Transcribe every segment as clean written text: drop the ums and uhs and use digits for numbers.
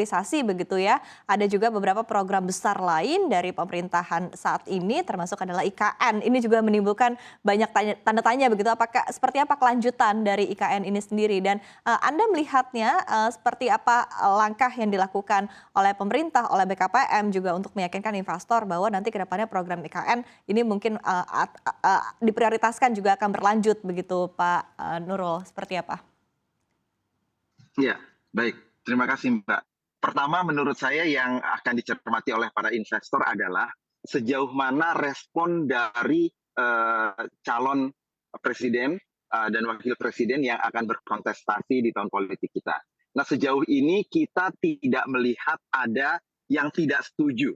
Realisasi begitu ya. Ada juga beberapa program besar lain dari pemerintahan saat ini termasuk adalah IKN. Ini juga menimbulkan banyak tanda tanya begitu apakah seperti apa kelanjutan dari IKN ini sendiri dan Anda melihatnya seperti apa langkah yang dilakukan oleh pemerintah, oleh BKPM juga untuk meyakinkan investor bahwa nanti ke depannya program IKN ini mungkin diprioritaskan juga akan berlanjut begitu Pak Nurul. Seperti apa? Iya, baik. Terima kasih, Mbak. Pertama, menurut saya yang akan dicermati oleh para investor adalah sejauh mana respon dari calon presiden dan wakil presiden yang akan berkontestasi di tahun politik kita. Nah, sejauh ini kita tidak melihat ada yang tidak setuju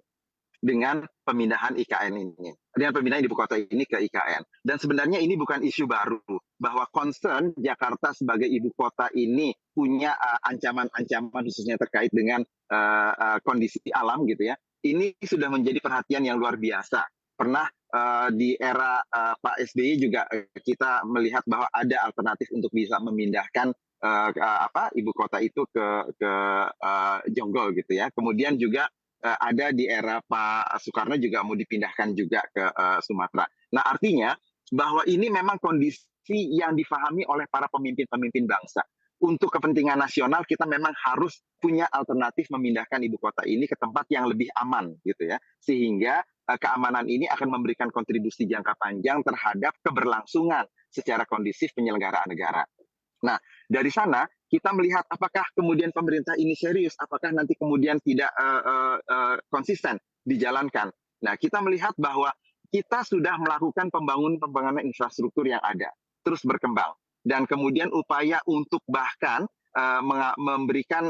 dengan pemindahan IKN ini, dengan pemindahan ibu kota ini ke IKN. Dan sebenarnya ini bukan isu baru, bahwa concern Jakarta sebagai ibu kota ini punya ancaman-ancaman khususnya terkait dengan kondisi alam gitu ya. Ini sudah menjadi perhatian yang luar biasa. Pernah di era Pak SBY juga kita melihat bahwa ada alternatif untuk bisa memindahkan ibu kota itu ke Jonggol gitu ya. Kemudian juga ada di era Pak Soekarno juga mau dipindahkan juga ke Sumatera. Nah, artinya bahwa ini memang kondisi yang difahami oleh para pemimpin-pemimpin bangsa. Untuk kepentingan nasional kita memang harus punya alternatif memindahkan ibu kota ini ke tempat yang lebih aman gitu ya. Sehingga keamanan ini akan memberikan kontribusi jangka panjang terhadap keberlangsungan secara kondisif penyelenggaraan negara. Nah, dari sana kita melihat apakah kemudian pemerintah ini serius, apakah nanti kemudian tidak konsisten dijalankan. Nah, kita melihat bahwa kita sudah melakukan pembangunan infrastruktur yang ada, terus berkembang. Dan kemudian upaya untuk bahkan memberikan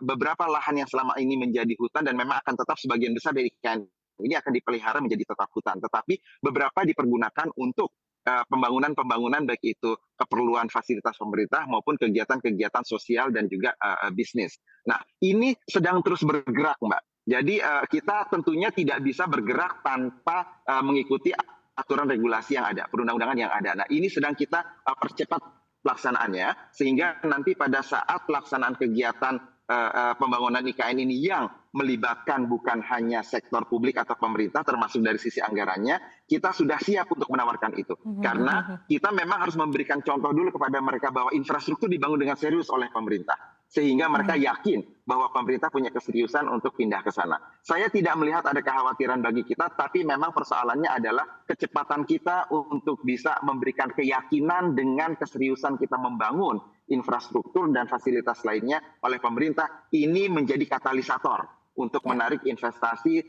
beberapa lahan yang selama ini menjadi hutan dan memang akan tetap sebagian besar dari ikan ini akan dipelihara menjadi tetap hutan. Tetapi beberapa dipergunakan untuk pembangunan baik itu keperluan fasilitas pemerintah maupun kegiatan-kegiatan sosial dan juga bisnis. Nah, ini sedang terus bergerak, Mbak. Jadi kita tentunya tidak bisa bergerak tanpa mengikuti aturan regulasi yang ada, perundang-undangan yang ada. Nah, ini sedang kita percepat pelaksanaannya sehingga nanti pada saat pelaksanaan kegiatan pembangunan IKN ini yang melibatkan bukan hanya sektor publik atau pemerintah termasuk dari sisi anggarannya, kita sudah siap untuk menawarkan itu. Karena kita memang harus memberikan contoh dulu kepada mereka bahwa infrastruktur dibangun dengan serius oleh pemerintah. Sehingga mereka yakin bahwa pemerintah punya keseriusan untuk pindah ke sana. Saya tidak melihat ada kekhawatiran bagi kita, tapi memang persoalannya adalah kecepatan kita untuk bisa memberikan keyakinan dengan keseriusan kita membangun infrastruktur dan fasilitas lainnya oleh pemerintah. Ini menjadi katalisator untuk menarik investasi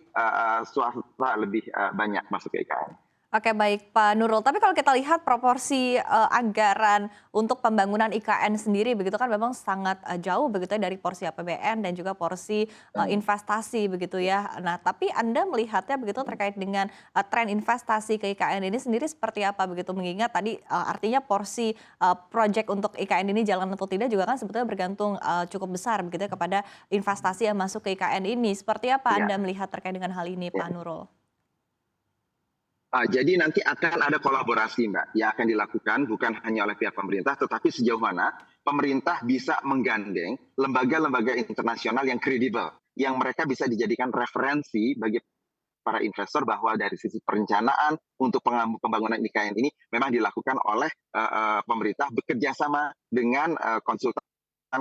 swasta lebih banyak masuk ke IKN. Oke baik Pak Nurul, tapi kalau kita lihat proporsi anggaran untuk pembangunan IKN sendiri begitu kan memang sangat jauh begitu ya dari porsi APBN dan juga porsi investasi begitu ya. Nah tapi Anda melihatnya begitu terkait dengan tren investasi ke IKN ini sendiri seperti apa begitu mengingat tadi artinya porsi proyek untuk IKN ini jalan atau tidak juga kan sebetulnya bergantung cukup besar begitu ya kepada investasi yang masuk ke IKN ini. Seperti apa Anda melihat terkait dengan hal ini Pak Nurul? Jadi nanti akan ada kolaborasi, Mbak, yang akan dilakukan bukan hanya oleh pihak pemerintah, tetapi sejauh mana pemerintah bisa menggandeng lembaga-lembaga internasional yang kredibel, yang mereka bisa dijadikan referensi bagi para investor bahwa dari sisi perencanaan untuk pembangunan IKN ini memang dilakukan oleh pemerintah bekerja sama dengan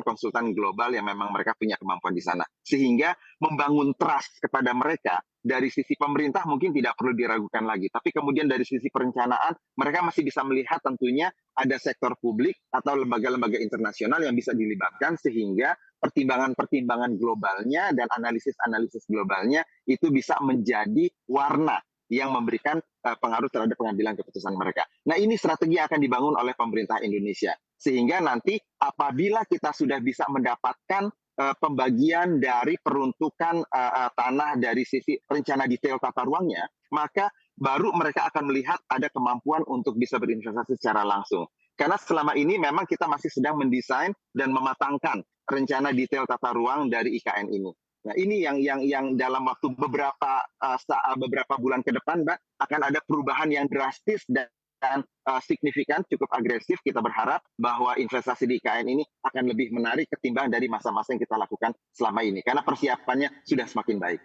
konsultan global yang memang mereka punya kemampuan di sana. Sehingga membangun trust kepada mereka dari sisi pemerintah mungkin tidak perlu diragukan lagi. Tapi kemudian dari sisi perencanaan mereka masih bisa melihat tentunya ada sektor publik atau lembaga-lembaga internasional yang bisa dilibatkan sehingga pertimbangan-pertimbangan globalnya dan analisis-analisis globalnya itu bisa menjadi warna yang memberikan pengaruh terhadap pengambilan keputusan mereka. Nah ini strategi yang akan dibangun oleh pemerintah Indonesia. Sehingga nanti apabila kita sudah bisa mendapatkan pembagian dari peruntukan tanah dari sisi rencana detail tata ruangnya, maka baru mereka akan melihat ada kemampuan untuk bisa berinvestasi secara langsung. Karena selama ini memang kita masih sedang mendesain dan mematangkan rencana detail tata ruang dari IKN ini. Nah ini yang dalam waktu beberapa bulan ke depan, Mbak, akan ada perubahan yang drastis dan signifikan, cukup agresif. Kita berharap bahwa investasi di IKN ini akan lebih menarik ketimbang dari masa-masa yang kita lakukan selama ini, karena persiapannya sudah semakin baik.